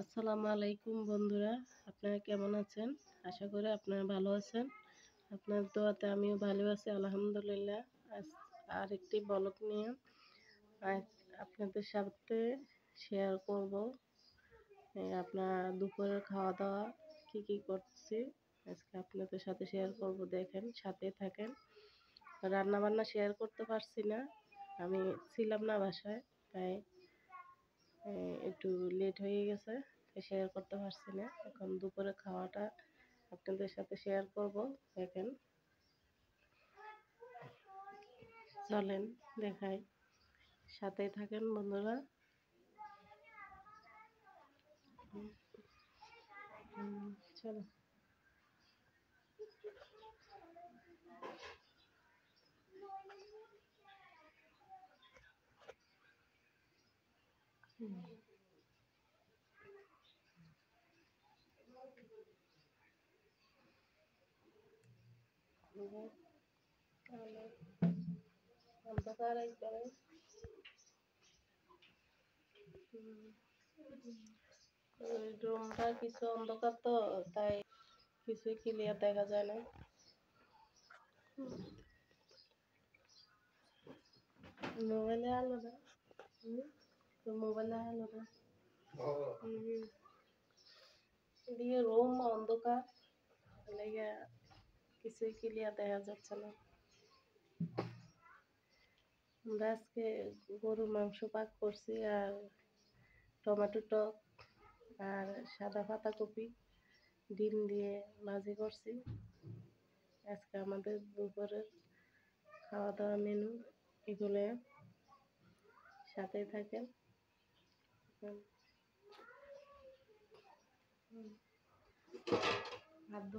আসসালামু আলাইকুম বন্ধুরা, আপনারা কেমন আছেন? আশা করি আপনারা ভালো আছেন। আপনার দোয়াতে আমিও ভালো আছি আলহামদুলিল্লাহ। আজ আরেকটি ব্লগ নিয়ে আজ আপনাদের সাথে শেয়ার করব আপনার দুপুরের খাওয়া দাওয়া কি করছি আজকে আপনাদের সাথে শেয়ার করব। দেখেন, সাথে থাকেন। রান্না বান্না শেয়ার করতে পারছি না, আমি ছিলাম না বাসায়, তাই একটু লেট হয়ে গেছে, শেয়ার করতে পারছি না। এখন দুপুরে খাওয়াটা আপনাদের সাথে শেয়ার করব। দেখেন, চলেন দেখাই, সাথেই থাকেন বন্ধুরা। চলো। অন্ধকার একবারে, রুমটা কিছু অন্ধকার তো, তাই কিছু ক্লিয়ার দেখা যায় না। মোবাইলে আলাদা, তো মোবাইলে আলাদা দিয়ে রুম অন্ধকার, লেগে কিছুই ক্লিয়ার দেখা যাচ্ছে না। আমরা আজকে গরুর মাংস পাক করছি, আর টমেটো টক, আর সাদা পাতাকপি ডিম দিয়ে ভাজি করছি। আজকে আমাদের দুপুরের খাওয়া দাওয়া মেনু এগুলো, সাথে থাকেন। খাদ্য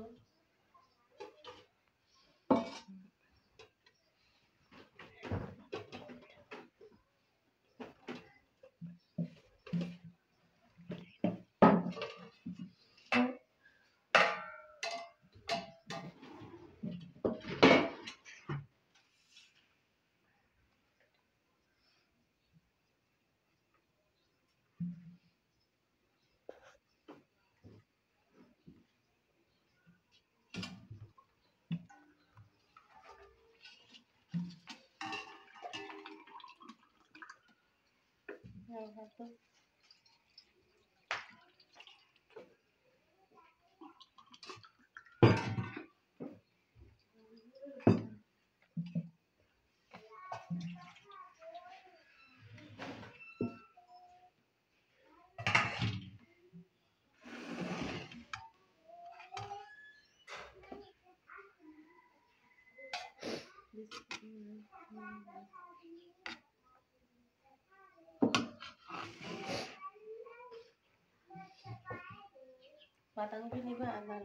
পাতাকপি নিবে আর লাল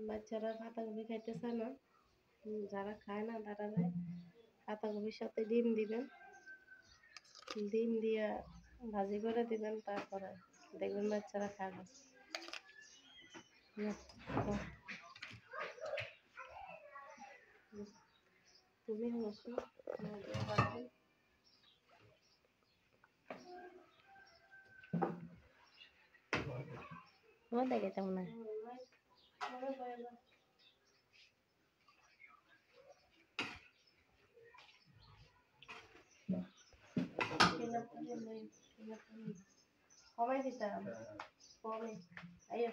বাচ্চারা পাতাকপি খাইতেছে না, যারা খায় না তারা পাতাকপির সাথে ডিম দিবেন, ডিম দিয়ে ভাজি করে দিবেন, তারপরে দেখবেন বাচ্চারা খাবে। তুমি হচ্ছে দেখে তেমন না কমাই দিতাম, কমে আইয়া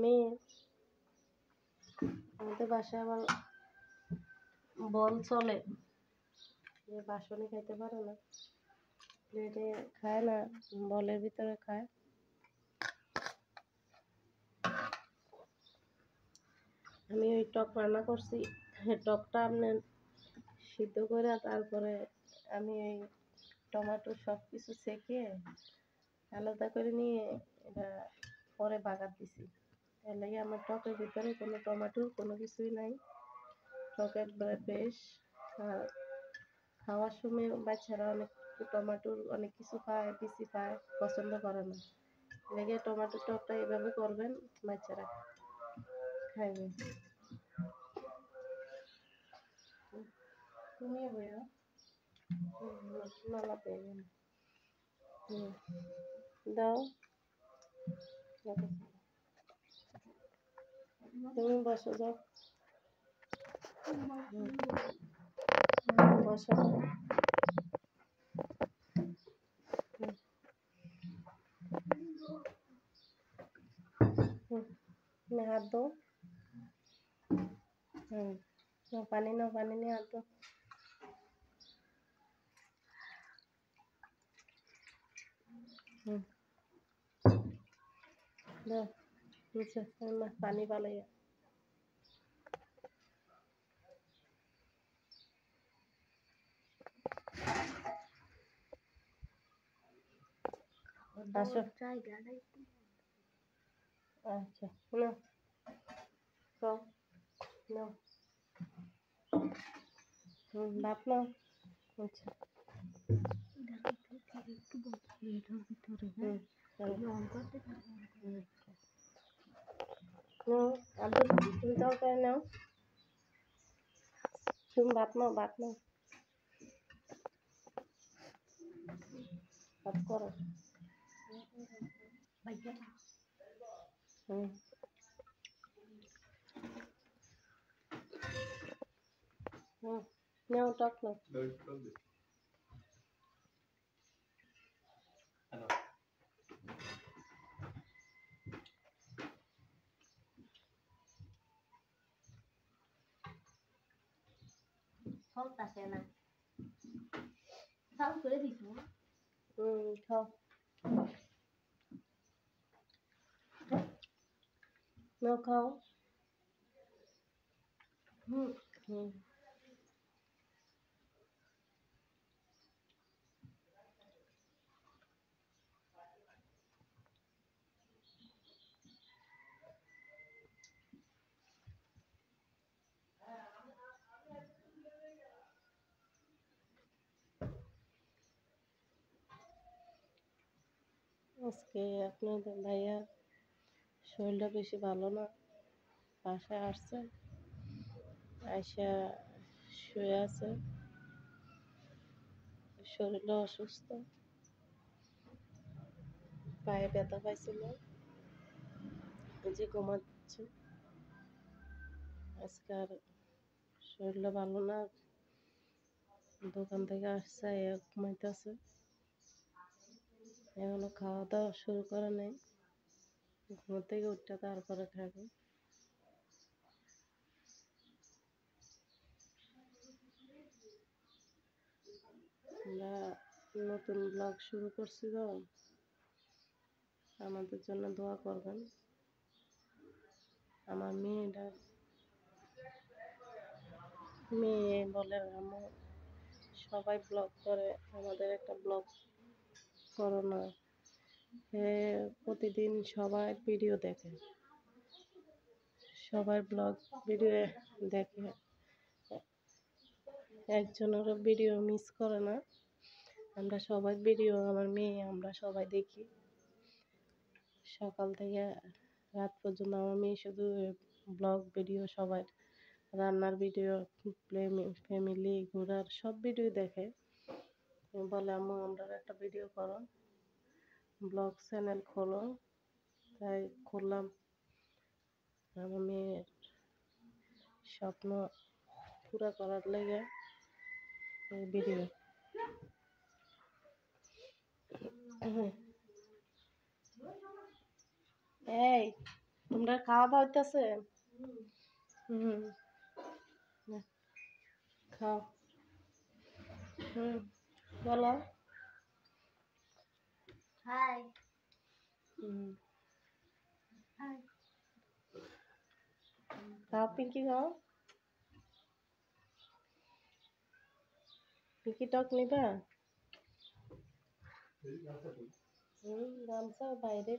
মেয়ে আমাদের বাসায় আবার বল চলে, যে বাসনে খাইতে পারে না, প্লেটে খায় না, বলের ভিতরে খায়। আমি ওই টক রান্না করছি, টকটা আপনার সিদ্ধ করে তারপরে আমি এই টমেটো সব কিছু ছেঁকে আলাদা করে নিয়ে এটা পরে বাগার দিছি। এর লাগে আমার টকের ভিতরে কোনো টমেটোর কোনো কিছুই নাই, টক একবারে ফ্রেশ। আর খাওয়ার সময় বাচ্চারা অনেক টমেটোর অনেক কিছু পায়, বিচি পায়, পছন্দ করে না। লেগে টমেটো টকটা এইভাবে করবেন, বাচ্চারা খাইবে। তুমিও বইয়া মালা পেয়ে দাও, তুমি বসো, যাও বসো। হাত দো, পানি নাও, পানি নিয়ে হাত দো। দাও নিচে পানি পালাইয়া। আসো, আচ্ছা নাও, খাও, নাও, ভাত নাও। আচ্ছা তুমি তরকারি নাও, তুমি ভাত নাও, ভাত নাও, ভাত করো। নাও টক নাও। ফলতাছে না, চাল করে দিছো। খাও, নাও খাও। আজকে আপনাদের ভাইয়ার শরীরটা বেশি ভালো না, বাসায় আসছে, আইসা শুয়ে আছে, শরীরটা অসুস্থ, পায়ে ব্যথা পাইছিল, যে ঘুমাচ্ছে। আজকে আর শরীরটা ভালো না, দোকান থেকে আসছে, ঘুমাইতেছে, এখনো খাওয়া দাওয়া শুরু করে নাই, ঘুম থেকে উঠতে তারপরে খাবে। আমরা নতুন ব্লগ শুরু করছি তো, আমাদের জন্য দোয়া করবেন। আমার মেয়ে বলে আমার সবাই ব্লগ করে, আমাদের একটা ব্লগ করো না। প্রতিদিন সবাই ভিডিও দেখে, সবার ব্লগ ভিডিও দেখে, একজনেরও ভিডিও মিস করে না। আমরা সবাই ভিডিও, আমার মেয়ে আমরা সবাই দেখি, সকাল থেকে রাত পর্যন্ত আমার মেয়ে শুধু ব্লগ ভিডিও, সবাই রান্নার ভিডিও, ফ্যামিলি ঘোরার সব ভিডিও দেখে। বলে আম্মু আমরা একটা ভিডিও করো, ব্লগ চ্যানেল খোলো, তাই খুললাম। আমার মেয়ের স্বপ্ন পুরা করার লেগে এই ভিডিও। এই তোমরা খাওয়া দাওয়া হইতেছে? হুম, না, খাও। হুম, বলো। হাই। হুম, হাই। খাও পিঙ্কি, খাও। পিঙ্কি টক নিবা? গামছা বাইরে।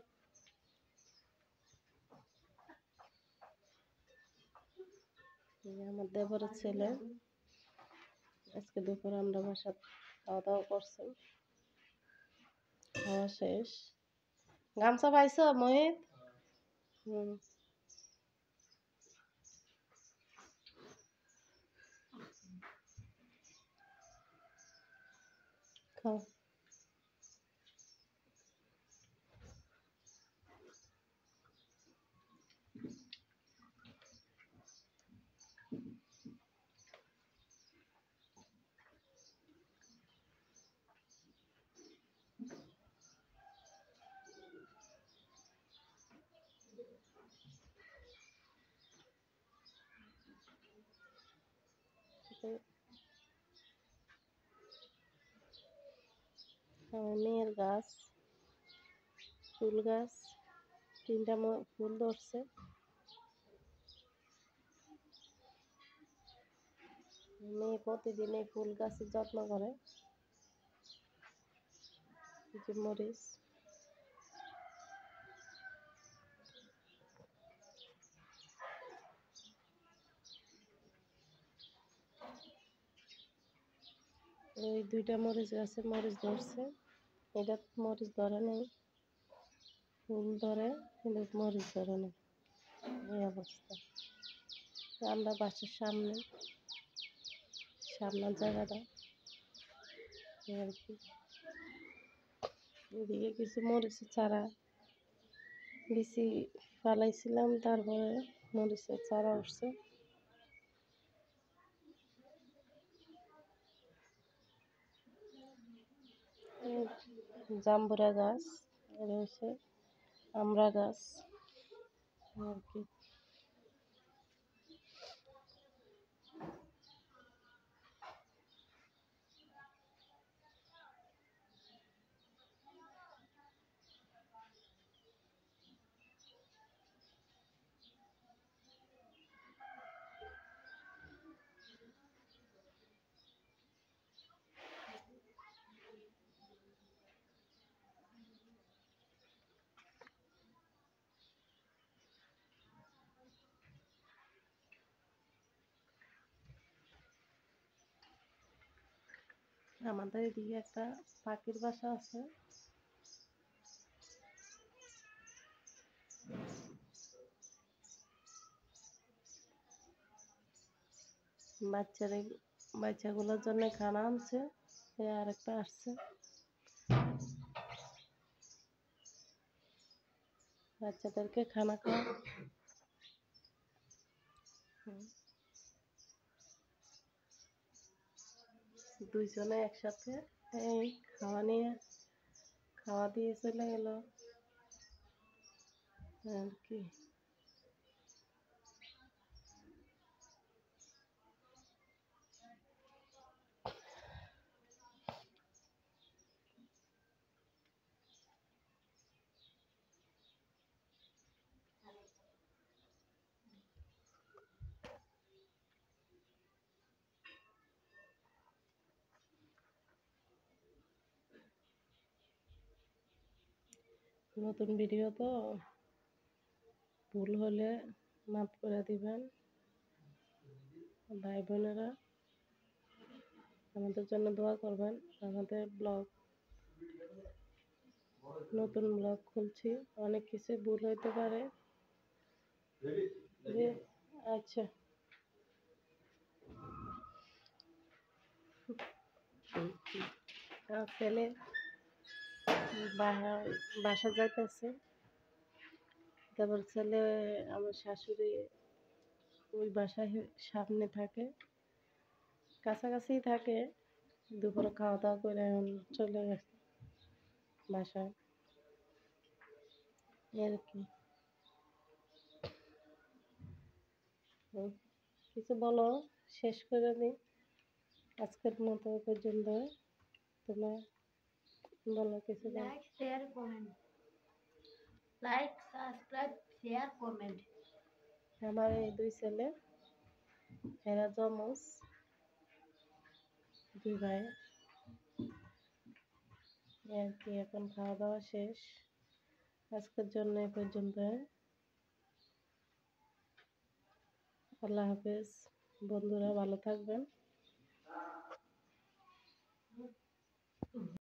আমার দেবরের ছেলে আজকে দুপুরে আমরা বাসা খাওয়া দাওয়া করছি, খাওয়া শেষ। গামছা পাইছো মোহিত? হুম, খাও। আমার মেয়ের গাছ, ফুল গাছ, 3টা ফুল ধরছে। মেয়ে প্রতিদিন এই ফুল গাছের যত্ন করে। যে মরিচ, ওই 2টা মরিচ গাছে মরিচ ধরছে, এটা মরিচ ধরে নেই, ফুল ধরে কিন্তু মরিচ ধরে নেই, এই অবস্থা। আমরা বাসার সামনের জায়গাটা আর কি। এদিকে কিছু মরিচের চারা বেশি ফালাইছিলাম, তারপরে মরিচের চারা উঠছে। জাম্বুরা গাছ, আর হচ্ছে আমড়া গাছ আর কি। আমাদের এদিকে একটা পাখির বাসা আছে, বাচ্চাগুলোর জন্য খানা আনছে, আর একটা আসছে, বাচ্চাদেরকে খানা খাওয়া। দুইজনে একসাথে এই খাওয়া দিয়ে চলে গেল আর কি। নতুন ভিডিও তো, ভুল হলে মাফ করে দিবেন। ভাই বোনেরা আমাদের জন্য দোয়া করবেন। আমাদের নতুন ব্লগ খুলছি, অনেক কিছু ভুল হইতে পারে। আচ্ছা, ছেলে বাসা যাইতেছে, তারপর ছেলে আমার শাশুড়ি ওই বাসায় সামনে থাকে, কাছাকাছি থাকে। দুপুরে খাওয়া দাওয়া করে এখন চলে গেছে বাসায় আর কি। হুম, কিছু বলো, শেষ করে দিই। আজকের মতো এ পর্যন্ত। তোমরা বলো কিছু বলো। Like share comment, like subscribe share comment. আমার এই দুই ছেলে, এরা যমজ, দুই ভাই। এই আর কি, এখন খাওয়া দাওয়া শেষ। আজকের জন্য এ পর্যন্ত। আল্লাহ হাফেজ। বন্ধুরা ভালো থাকবেন।